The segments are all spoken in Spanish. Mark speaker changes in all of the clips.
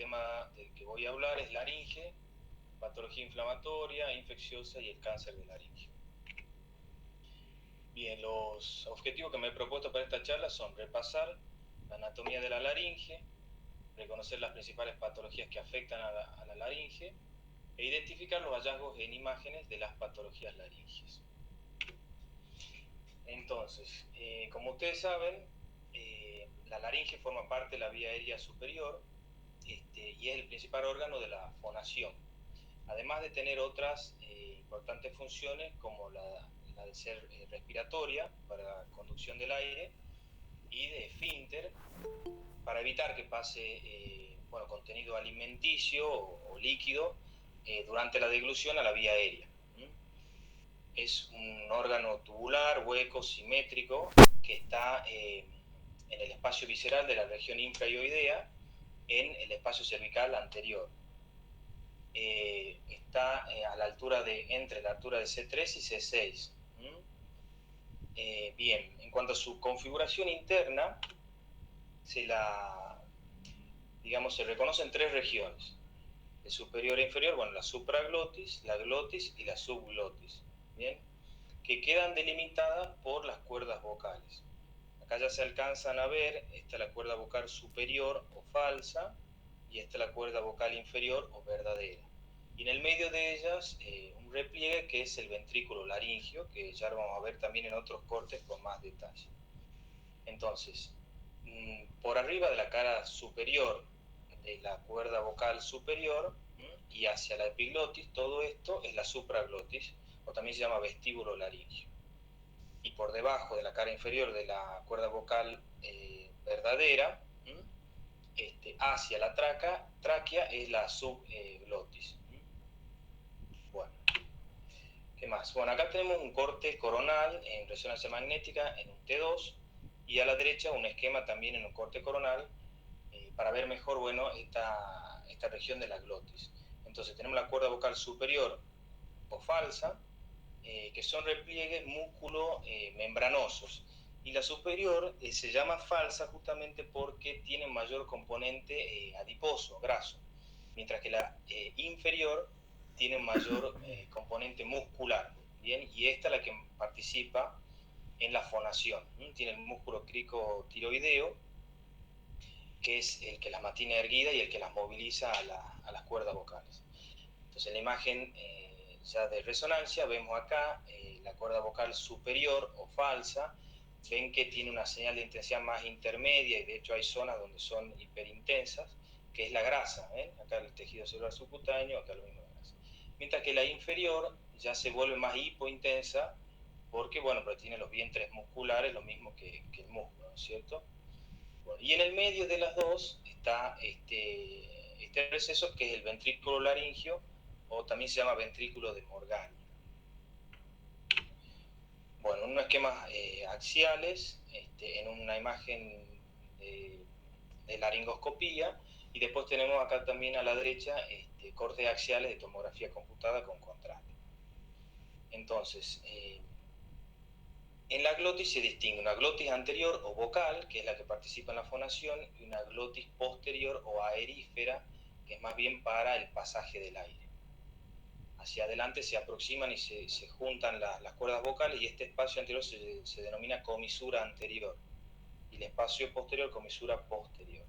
Speaker 1: tema del que voy a hablar es laringe, patología inflamatoria, infecciosa y el cáncer de laringe. Bien, los objetivos que me he propuesto para esta charla son repasar la anatomía de la laringe, reconocer las principales patologías que afectan a la laringe e identificar los hallazgos en imágenes de las patologías laringes. Entonces, como ustedes saben, la laringe forma parte de la vía aérea superior y es el principal órgano de la fonación, además de tener otras importantes funciones como la de ser respiratoria para la conducción del aire y de esfínter para evitar que pase contenido alimenticio o líquido durante la deglución a la vía aérea. Es un órgano tubular, hueco, simétrico, que está en el espacio visceral de la región infraioidea, en el espacio cervical anterior. Está a la altura entre la altura de C3 y C6. Bien, en cuanto a su configuración interna, se reconocen tres regiones: de superior e inferior, la supraglotis, la glotis y la subglotis, ¿bien? Que quedan delimitadas por las cuerdas vocales. Acá ya se alcanzan a ver, esta es la cuerda vocal superior o falsa, y esta es la cuerda vocal inferior o verdadera. Y en el medio de ellas un repliegue que es el ventrículo laringio, que ya lo vamos a ver también en otros cortes con más detalle. Entonces, por arriba de la cara superior de la cuerda vocal superior y hacia la epiglotis, todo esto es la supraglotis, o también se llama vestíbulo laringio. Y por debajo de la cara inferior de la cuerda vocal verdadera, hacia la tráquea es la subglotis. Bueno, ¿qué más? Bueno, acá tenemos un corte coronal en resonancia magnética en un T2, y a la derecha un esquema también en un corte coronal para ver mejor, esta región de la glotis. Entonces tenemos la cuerda vocal superior o falsa, que son repliegues músculo-membranosos, y la superior se llama falsa justamente porque tiene mayor componente adiposo, graso, mientras que la inferior tiene mayor componente muscular, ¿bien? Y esta es la que participa en la fonación. Tiene el músculo cricotiroideo, que es el que las mantiene erguidas y el que las moviliza a las cuerdas vocales. Entonces en la imagen ya de resonancia vemos acá la cuerda vocal superior o falsa. Ven que tiene una señal de intensidad más intermedia, y de hecho hay zonas donde son hiperintensas, que es la grasa, ¿eh? Acá el tejido celular subcutáneo, acá lo mismo de grasa. Mientras que la inferior ya se vuelve más hipointensa, porque pero tiene los vientres musculares, lo mismo que el músculo, ¿no es cierto? Bueno, y en el medio de las dos está este receso, que es el ventrículo laringio, o también se llama ventrículo de Morgani. Bueno, unos esquemas axiales, en una imagen de laringoscopía, y después tenemos acá también a la derecha cortes axiales de tomografía computada con contraste. Entonces, en la glotis se distingue una glotis anterior o vocal, que es la que participa en la fonación, y una glotis posterior o aerífera, que es más bien para el pasaje del aire. Hacia adelante se aproximan y se juntan las cuerdas vocales, y este espacio anterior se denomina comisura anterior, y el espacio posterior comisura posterior.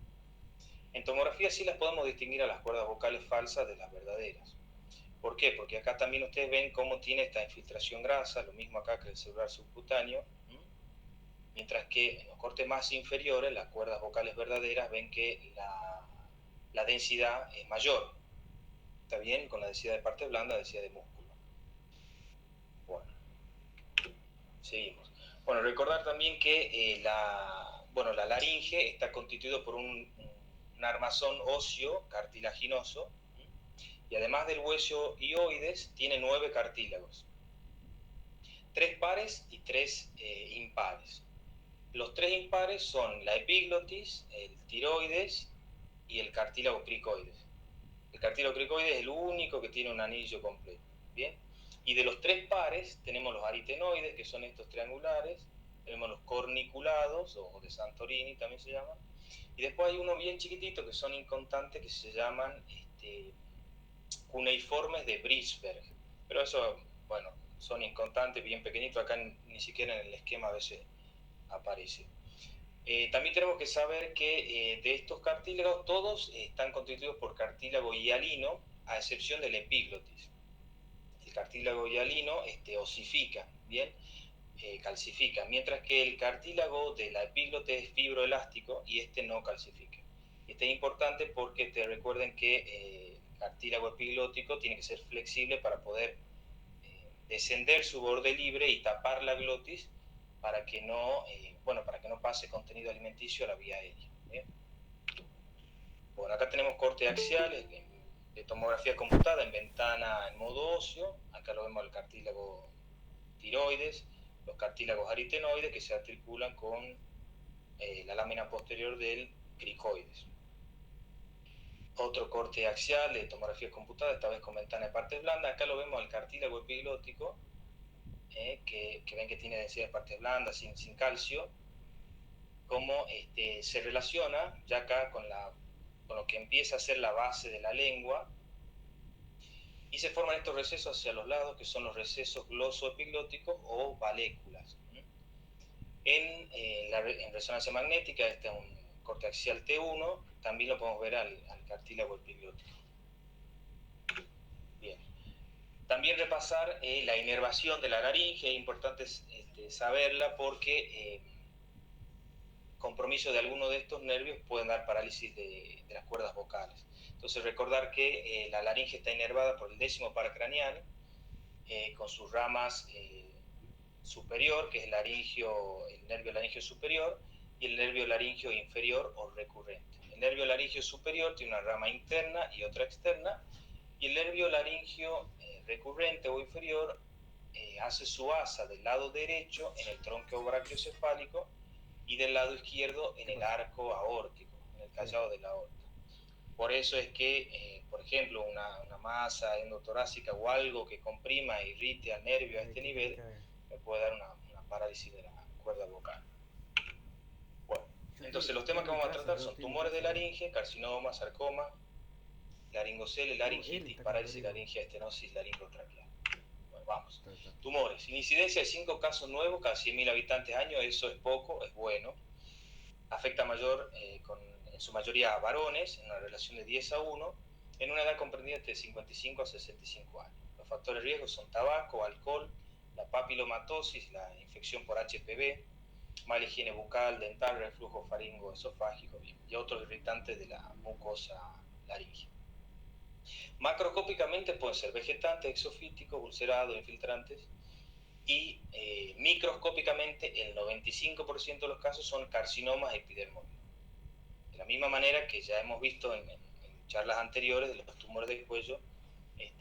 Speaker 1: En tomografía sí las podemos distinguir a las cuerdas vocales falsas de las verdaderas. ¿Por qué? Porque acá también ustedes ven cómo tiene esta infiltración grasa, lo mismo acá que el celular subcutáneo, mientras que en los cortes más inferiores, las cuerdas vocales verdaderas, ven que la densidad es mayor. ¿Está bien? Con la densidad de parte blanda, densidad de músculo. Bueno, seguimos. Bueno, recordar también que la laringe está constituido por un armazón óseo cartilaginoso, y además del hueso hioides, tiene 9 cartílagos, 3 pares y 3 impares. Los 3 impares son la epiglotis, el tiroides y el cartílago cricoides. El cartílago cricoides es el único que tiene un anillo completo, ¿bien? Y de los 3 pares tenemos los aritenoides, que son estos triangulares, tenemos los corniculados, o de Santorini también se llaman, Y después hay uno bien chiquitito que son inconstantes que se llaman cuneiformes de Brisberg. Pero eso, bueno, son inconstantes, bien pequeñitos, acá ni siquiera en el esquema a veces aparece. También tenemos que saber que de estos cartílagos todos están constituidos por cartílago hialino, a excepción del epiglotis. El cartílago hialino osifica, ¿bien? Calcifica, mientras que el cartílago de la epiglotis es fibroelástico y no calcifica. Este es importante porque te recuerden que el cartílago epiglótico tiene que ser flexible para poder descender su borde libre y tapar la glotis para que no pase contenido alimenticio a la vía aérea. ¿Bien? Bueno, acá tenemos corte axial de tomografía computada en ventana en modo óseo. Acá lo vemos el cartílago tiroides, los cartílagos aritenoides que se articulan con la lámina posterior del cricoides. Otro corte axial de tomografía computada, esta vez con ventana de partes blandas. Acá lo vemos al cartílago epiglótico, que ven que tiene densidad de partes blandas, sin calcio, cómo se relaciona ya acá con lo que empieza a ser la base de la lengua, y se forman estos recesos hacia los lados, que son los recesos glosoepiglóticos o valéculas. En resonancia magnética, este es un corte axial T1, también lo podemos ver al cartílago epiglótico. Bien. También repasar la inervación de la laringe, es importante saberla porque compromiso de alguno de estos nervios pueden dar parálisis de las cuerdas vocales. Entonces recordar que la laringe está inervada por el 10º par craneal, con sus ramas superior, que es el nervio laringio superior, y el nervio laringio inferior o recurrente. El nervio laringio superior tiene una rama interna y otra externa, y el nervio laringio recurrente o inferior hace su asa del lado derecho en el tronco brachiocefálico y del lado izquierdo en el arco aórtico, en el callado de la aorta. Por eso es que, por ejemplo, una masa endotorácica o algo que comprima e irrite al nervio a este nivel me puede dar una parálisis de la cuerda vocal. Bueno, entonces los temas que vamos a tratar son tumores de laringe, carcinoma, sarcoma, laringocele, laringitis, parálisis, laringia, estenosis, laringotraqueal. Bueno, vamos. Tumores. Incidencia de 5 casos nuevos cada 100.000 habitantes año, eso es poco, es bueno. Afecta en su mayoría a varones, en una relación de 10:1, en una edad comprendida entre 55 a 65 años. Los factores de riesgo son tabaco, alcohol, la papilomatosis, la infección por HPV, mala higiene bucal, dental, reflujo faringo, esofágico y otros irritantes de la mucosa laringea. Macroscópicamente pueden ser vegetantes, exofíticos, ulcerados, infiltrantes, y microscópicamente el 95% de los casos son carcinomas epidermoides. De la misma manera que ya hemos visto en charlas anteriores de los tumores del cuello,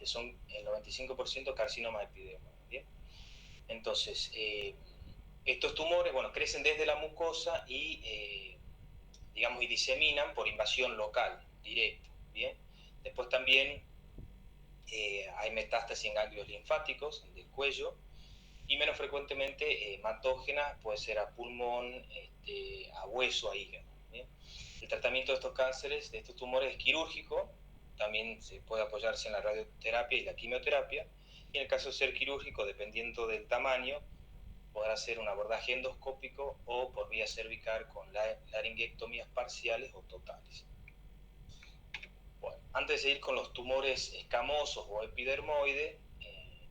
Speaker 1: son el 95% carcinomas epidermoides. ¿Bien? Entonces, estos tumores, crecen desde la mucosa y diseminan por invasión local, directa. ¿Bien? Después también hay metástasis en ganglios linfáticos del cuello, y menos frecuentemente hematógenas, puede ser a pulmón, a hueso, a hígado. ¿Bien? El tratamiento de estos cánceres, de estos tumores, es quirúrgico, también se puede apoyarse en la radioterapia y la quimioterapia, y en el caso de ser quirúrgico, dependiendo del tamaño, podrá ser un abordaje endoscópico o por vía cervical con laringectomías parciales o totales. Bueno, antes de seguir con los tumores escamosos o epidermoides,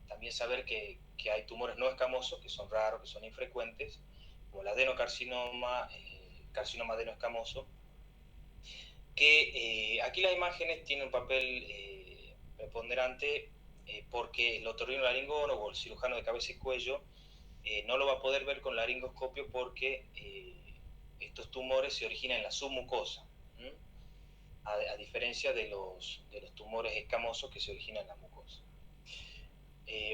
Speaker 1: también saber que hay tumores no escamosos, que son raros, que son infrecuentes, como el adenocarcinoma, carcinoma adenoescamoso, que aquí las imágenes tienen un papel preponderante porque el otorrinolaringólogo o el cirujano de cabeza y cuello no lo va a poder ver con laringoscopio porque estos tumores se originan en la submucosa, a diferencia de los tumores escamosos que se originan en la mucosa.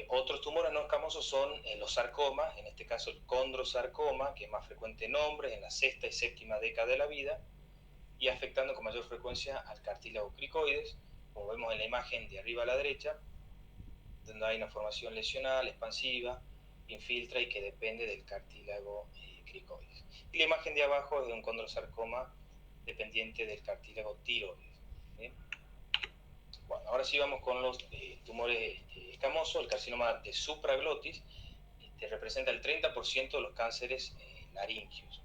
Speaker 1: Otros tumores no escamosos son los sarcomas, en este caso el condrosarcoma, que es más frecuente en hombres en la 6ª y 7ª década de la vida, y afectando con mayor frecuencia al cartílago cricoides, como vemos en la imagen de arriba a la derecha, donde hay una formación lesional, expansiva, infiltra y que depende del cartílago cricoides. Y la imagen de abajo es de un condrosarcoma dependiente del cartílago tiroides. ¿Bien? Bueno, ahora sí vamos con los tumores escamosos. El carcinoma de supraglotis representa el 30% de los cánceres laringios.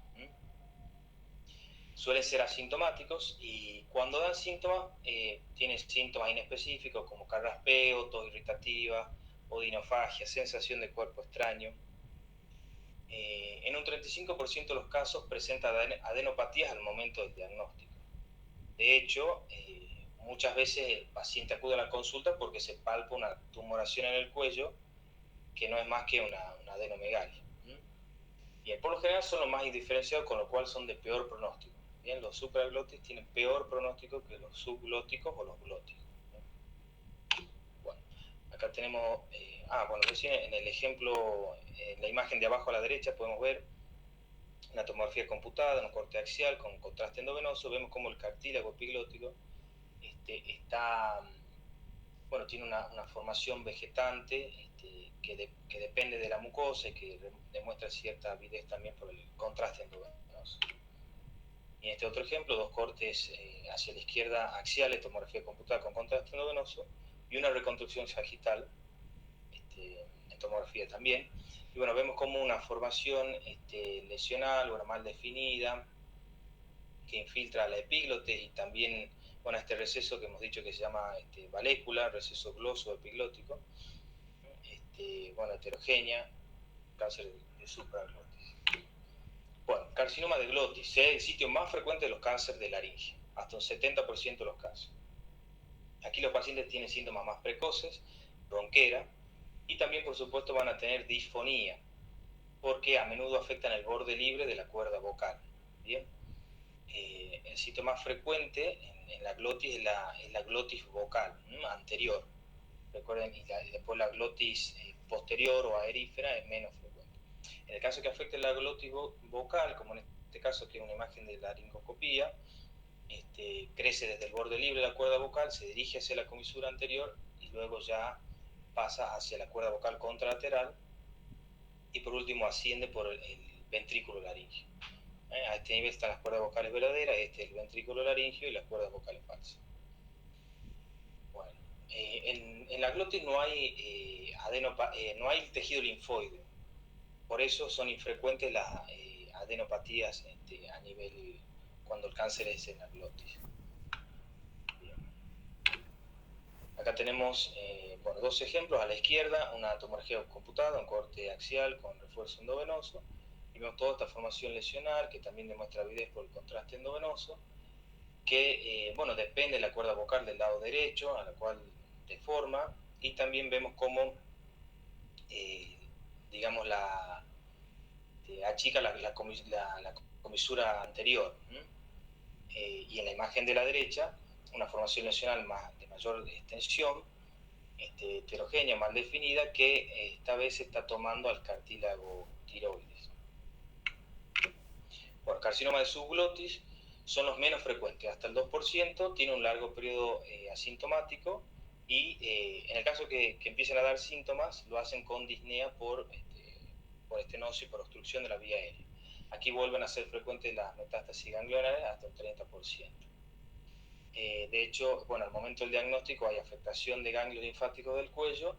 Speaker 1: Suelen ser asintomáticos y cuando dan síntomas, tienen síntomas inespecíficos como carraspeo, tos irritativa, odinofagia, sensación de cuerpo extraño. En un 35% de los casos presenta adenopatías al momento del diagnóstico. De hecho, muchas veces el paciente acude a la consulta porque se palpa una tumoración en el cuello que no es más que una adenomegalia. Bien, por lo general son los más indiferenciados, con lo cual son de peor pronóstico. Bien, los supraglotis tienen peor pronóstico que los subglóticos o los glóticos. Bueno, acá tenemos, recién en el ejemplo, en la imagen de abajo a la derecha podemos ver una tomografía computada, un corte axial con contraste endovenoso. Vemos como el cartílago epiglótico tiene una formación vegetante que depende de la mucosa y que demuestra cierta avidez también por el contraste endovenoso. Y en este otro ejemplo, dos cortes hacia la izquierda axiales, tomografía computada con contraste endovenoso, y una reconstrucción sagital, en tomografía también. Y bueno, vemos como una formación lesional, mal definida, que infiltra la epíglote y también este receso que hemos dicho que se llama valécula, receso gloso epiglótico, heterogénea, cáncer de supraglotis. Bueno, carcinoma de glotis es el sitio más frecuente de los cánceres de laringe, hasta un 70% de los casos. Aquí los pacientes tienen síntomas más precoces, ronquera, y también por supuesto van a tener disfonía, porque a menudo afectan el borde libre de la cuerda vocal. Bien, el sitio más frecuente en la glotis es la glotis vocal anterior. Recuerden, y después la glotis posterior o aerífera es menos frecuente. En el caso que afecte la glotis vocal, como en este caso que es una imagen de laringoscopía, crece desde el borde libre de la cuerda vocal, se dirige hacia la comisura anterior y luego ya pasa hacia la cuerda vocal contralateral y por último asciende por el ventrículo laringio. A este nivel están las cuerdas vocales verdaderas, el ventrículo laringio y las cuerdas vocales falsas. Bueno, en la glotis no hay tejido linfoide, por eso son infrecuentes las adenopatías a nivel cuando el cáncer es en la glotis. Bien. Acá tenemos dos ejemplos. A la izquierda una tomografía computada, un corte axial con refuerzo endovenoso. Y vemos toda esta formación lesional que también demuestra avidez por el contraste endovenoso, que depende de la cuerda vocal del lado derecho, a la cual deforma, y también vemos cómo achica la comisura anterior. Y en la imagen de la derecha, una formación lesional de mayor extensión, heterogénea, mal definida, que esta vez está tomando al cartílago tiroides. Bueno, carcinoma de subglotis son los menos frecuentes, hasta el 2%, tiene un largo periodo asintomático y en el caso que empiecen a dar síntomas, lo hacen con disnea por estenosis y por obstrucción de la vía aérea. Aquí vuelven a ser frecuentes las metástasis ganglionares hasta un 30%. De hecho, al momento del diagnóstico hay afectación de ganglios linfáticos del cuello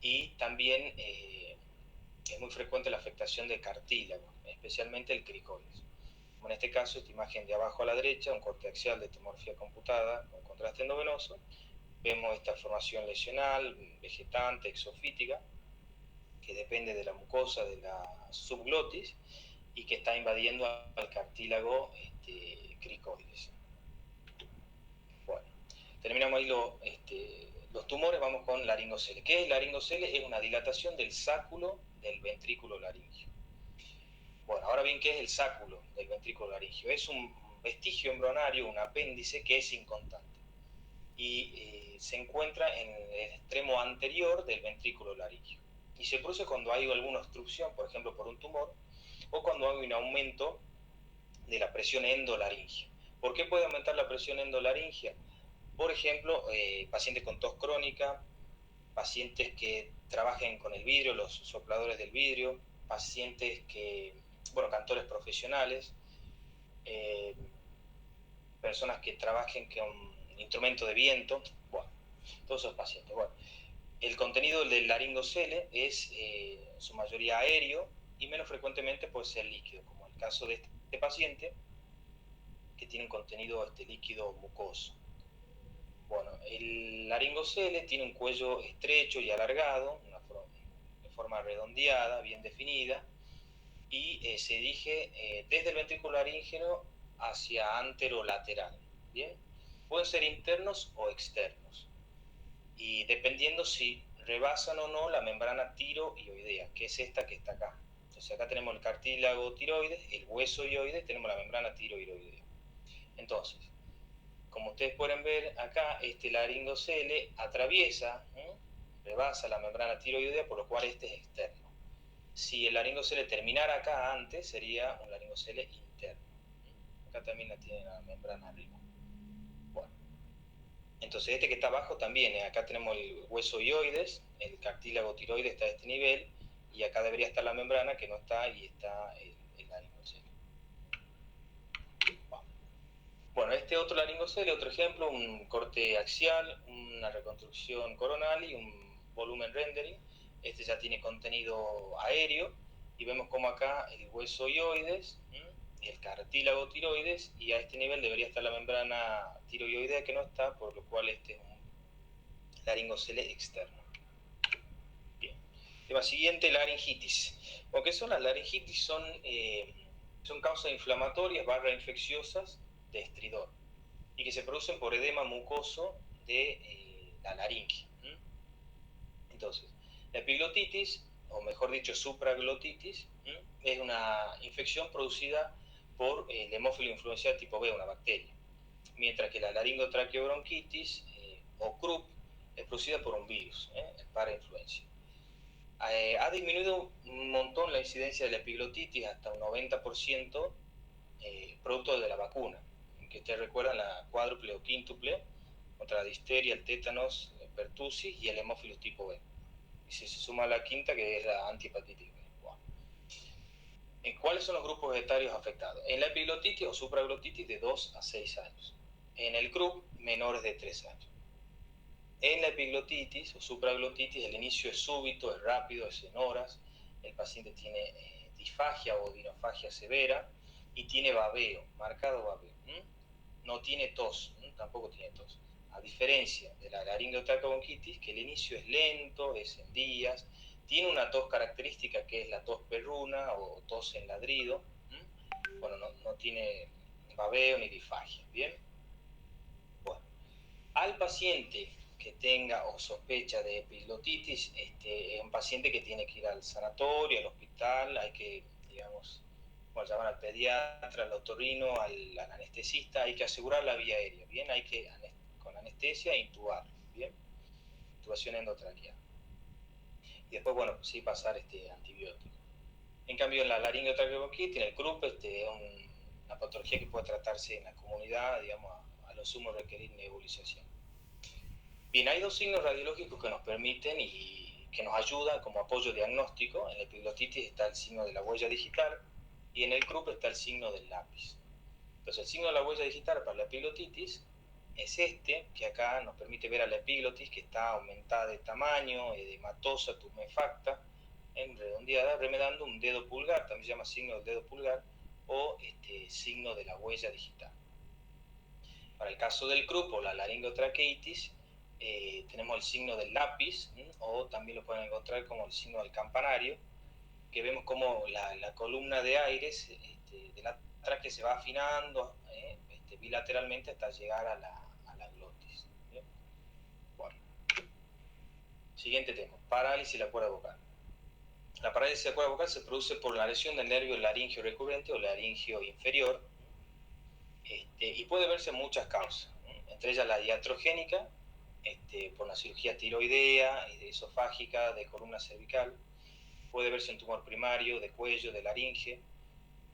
Speaker 1: y también es muy frecuente la afectación de cartílago, especialmente el cricoides. Como en este caso, esta imagen de abajo a la derecha, un corte axial de tomografía computada con contraste endovenoso, vemos esta formación lesional, vegetante, exofítica, que depende de la mucosa de la subglotis y que está invadiendo al cartílago cricoides. Bueno, terminamos ahí los tumores, vamos con laringocele. ¿Qué es laringocele? Es una dilatación del sáculo del ventrículo laringio. Bueno, ahora bien, ¿qué es el sáculo del ventrículo laringio? Es un vestigio embrionario, un apéndice que es inconstante y se encuentra en el extremo anterior del ventrículo laringio y se produce cuando hay alguna obstrucción, por ejemplo por un tumor, o cuando hay un aumento de la presión endolaringia. ¿Por qué puede aumentar la presión endolaringia? Por ejemplo, pacientes con tos crónica, pacientes que trabajen con el vidrio, los sopladores del vidrio, pacientes que, cantores profesionales, personas que trabajen con instrumento de viento, bueno, todos esos pacientes. Bueno, el contenido del laringocele es en su mayoría aéreo y menos frecuentemente puede ser líquido, como el caso de este paciente que tiene un contenido líquido mucoso. Bueno, el laringocele tiene un cuello estrecho y alargado, de forma redondeada, bien definida, y se dirige desde el ventrículo laríngeo hacia anterolateral, ¿bien? Pueden ser internos o externos, y dependiendo si rebasan o no la membrana tiroidea, que es esta que está acá. Entonces acá tenemos el cartílago tiroides, el hueso ioides, tenemos la membrana tiroidea. Entonces, como ustedes pueden ver acá, este laringocele atraviesa, rebasa la membrana tiroidea, por lo cual este es externo. Si el laringocele terminara acá antes, sería un laringocele interno. Acá también la tiene la membrana arriba. Bueno, entonces este que está abajo también, acá tenemos el hueso ioides, el cartílago tiroides está a este nivel, y acá debería estar la membrana, que no está, y está el laringocele. Bueno, este otro laringocele, otro ejemplo, un corte axial, una reconstrucción coronal y un volumen rendering. Este ya tiene contenido aéreo, y vemos como acá el hueso ioides, el cartílago tiroides, y a este nivel debería estar la membrana tiroidea, que no está, por lo cual este es un laringocele externo. Bien. Tema siguiente, laringitis. Lo que son las laringitis son causas inflamatorias / infecciosas de estridor, y que se producen por edema mucoso de la laringe. Entonces, la epiglotitis, o mejor dicho, supraglotitis, es una infección producida por el hemófilo influencial tipo B, una bacteria, mientras que la laringotraqueobronquitis, o CRUP, es producida por un virus, el parainfluencia. Ha disminuido un montón la incidencia de la epiglotitis, hasta un 90%, producto de la vacuna, que ustedes recuerdan, la cuádruple o quíntuple contra la difteria, el tétanos, el pertussis y el hemófilos tipo B. Y si se suma la quinta, que es la antihepatitis B. Wow. ¿Cuáles son los grupos etarios afectados? En la epiglotitis o supraglotitis, de 2 a 6 años. En el CRUP, menores de 3 años. En la epiglotitis o supraglotitis, el inicio es súbito, es rápido, es en horas. El paciente tiene disfagia o dinofagia severa y tiene babeo, marcado babeo. No tiene tos, tampoco tiene tos. A diferencia de la laringotraqueobronquitis, que el inicio es lento, es en días, tiene una tos característica que es la tos perruna o tos en ladrido. Bueno, no tiene babeo ni disfagia, ¿bien? Bueno, al paciente que tenga o sospecha de epiglotitis, es un paciente que tiene que ir al sanatorio, al hospital, hay que, digamos, llamar al pediatra, al otorrino, al anestesista, hay que asegurar la vía aérea, ¿bien? Hay que, con anestesia, intubar, ¿bien? Intubación endotraqueal. Y después, bueno, sí pasar antibiótico. En cambio, en la laringotraqueobronquitis, en el CRUP, es una patología que puede tratarse en la comunidad, digamos, a lo sumo requerir nebulización. Bien, hay 2 signos radiológicos que nos permiten y que nos ayudan como apoyo diagnóstico. En la epiglotitis está el signo de la huella digital, y en el CRUP está el signo del lápiz. Entonces, el signo de la huella digital para la epiglotitis es que acá nos permite ver a la epiglotis, que está aumentada de tamaño, edematosa, tumefacta, redondeada, remedando un dedo pulgar, también se llama signo del dedo pulgar, o signo de la huella digital. Para el caso del CRUP o la laringotraqueitis, tenemos el signo del lápiz, o también lo pueden encontrar como el signo del campanario, que vemos como la columna de aires de la tráquea se va afinando bilateralmente hasta llegar a la glotis. ¿Bien? Bueno. Siguiente tema, parálisis de la cuerda vocal. La parálisis de la cuerda vocal se produce por la lesión del nervio laringio recurrente o laringio inferior, y puede verse en muchas causas, entre ellas la iatrogénica, por una cirugía tiroidea, esofágica, de columna cervical. Puede verse un tumor primario de cuello, de laringe,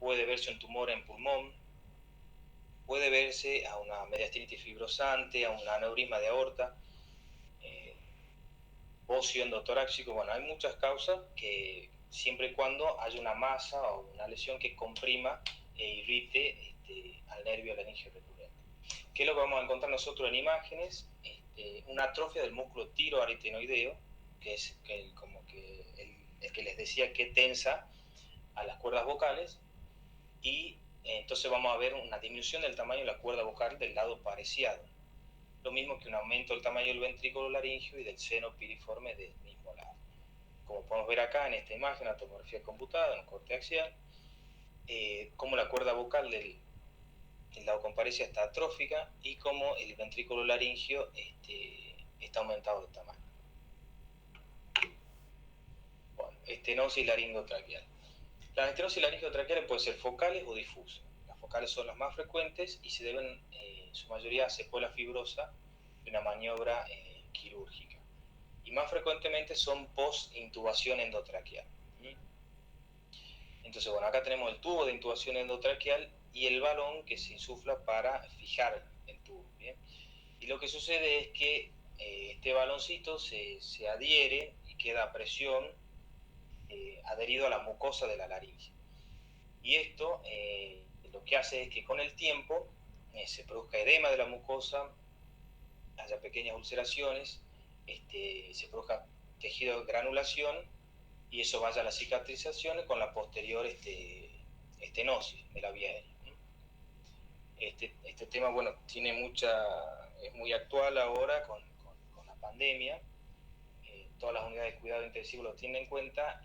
Speaker 1: puede verse un tumor en pulmón, puede verse a una mediastinitis fibrosante, a un aneurisma de aorta, bocio endotoráxico. Bueno, hay muchas causas, que siempre y cuando haya una masa o una lesión que comprima e irrite al nervio laringio recurrente. ¿Qué es lo que vamos a encontrar nosotros en imágenes? Una atrofia del músculo tiroaritenoideo, que es como que el que les decía que tensa a las cuerdas vocales, y entonces vamos a ver una disminución del tamaño de la cuerda vocal del lado pareado. Lo mismo que un aumento del tamaño del ventrículo laringio y del seno piriforme del mismo lado. Como podemos ver acá en esta imagen, la tomografía computada, en un corte axial, cómo la cuerda vocal del lado con paresia está atrófica y cómo el ventrículo laringio está aumentado de tamaño. Bueno, estenosis laringotraqueal. Las estenosis laringotraqueales pueden ser focales o difusas. Las focales son las más frecuentes y se deben, en su mayoría, a secuela fibrosa de una maniobra quirúrgica. Y más frecuentemente son post-intubación endotraqueal. Entonces, bueno, acá tenemos el tubo de intubación endotraqueal y el balón que se insufla para fijar el tubo, ¿bien? Y lo que sucede es que este baloncito se adhiere y queda a presión adherido a la mucosa de la laringe. Y esto lo que hace es que con el tiempo se produzca edema de la mucosa, haya pequeñas ulceraciones, se produzca tejido de granulación y eso vaya a la cicatrización con la posterior estenosis de la vía aérea. Este tema, bueno, es muy actual ahora con la pandemia. Todas las unidades de cuidado intensivo lo tienen en cuenta,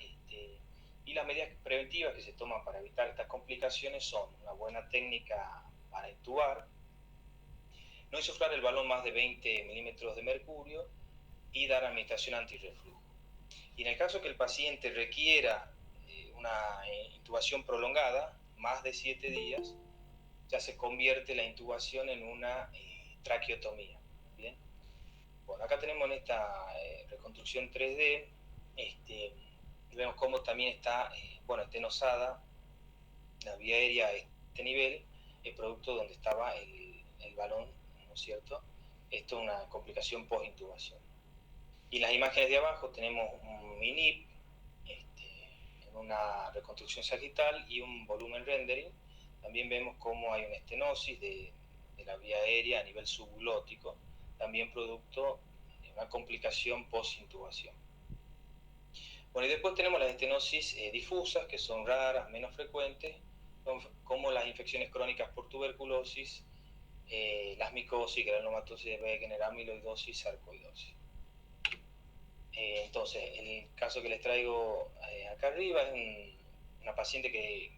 Speaker 1: y las medidas preventivas que se toman para evitar estas complicaciones son una buena técnica para intubar, no insuflar el balón más de 20 milímetros de mercurio y dar administración antirreflujo. Y en el caso que el paciente requiera una intubación prolongada, más de 7 días, ya se convierte la intubación en una traqueotomía. ¿Bien? Bueno, acá tenemos en esta reconstrucción 3D, vemos cómo también está estenosada la vía aérea a este nivel, el producto donde estaba el balón, ¿no es cierto? Esto es una complicación post-intubación. Y en las imágenes de abajo tenemos un MINIP en una reconstrucción sagital y un volumen rendering. También vemos cómo hay una estenosis de la vía aérea a nivel subglótico, también producto de una complicación post-intubación. Bueno, y después tenemos las estenosis difusas, que son raras, menos frecuentes, como las infecciones crónicas por tuberculosis, las micosis, granulomatosis de Wegener, amiloidosis, sarcoidosis. Entonces, el caso que les traigo acá arriba es una paciente que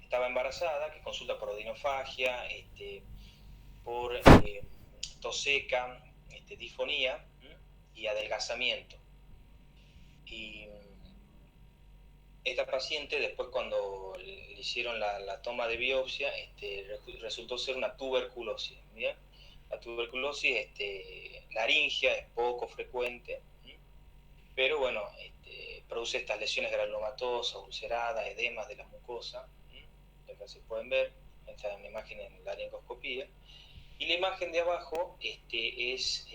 Speaker 1: estaba embarazada, que consulta por odinofagia, por tos seca, disfonía y adelgazamiento. Y esta paciente, después cuando le hicieron la toma de biopsia, resultó ser una tuberculosis. ¿Bien? La tuberculosis laringia es poco frecuente, pero bueno, produce estas lesiones granulomatosas, ulceradas, edemas de la mucosa, acá se pueden ver, esta es una imagen en la laringoscopía, y la imagen de abajo es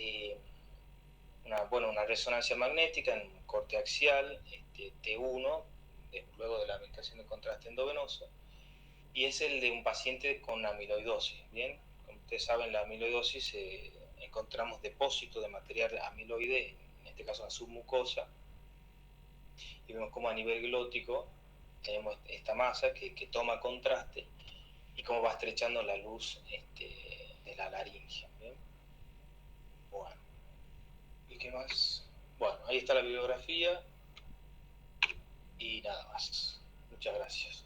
Speaker 1: una resonancia magnética en un corte axial, T1, luego de la administración de contraste endovenoso, y es el de un paciente con amiloidosis. Bien, como ustedes saben, la amiloidosis encontramos depósitos de material amiloide, en este caso en la submucosa, y vemos como a nivel glótico tenemos esta masa que toma contraste y cómo va estrechando la luz de la laringe. ¿Bien? Bueno, ¿y qué más? Bueno, ahí está la bibliografía y nada más. Muchas gracias.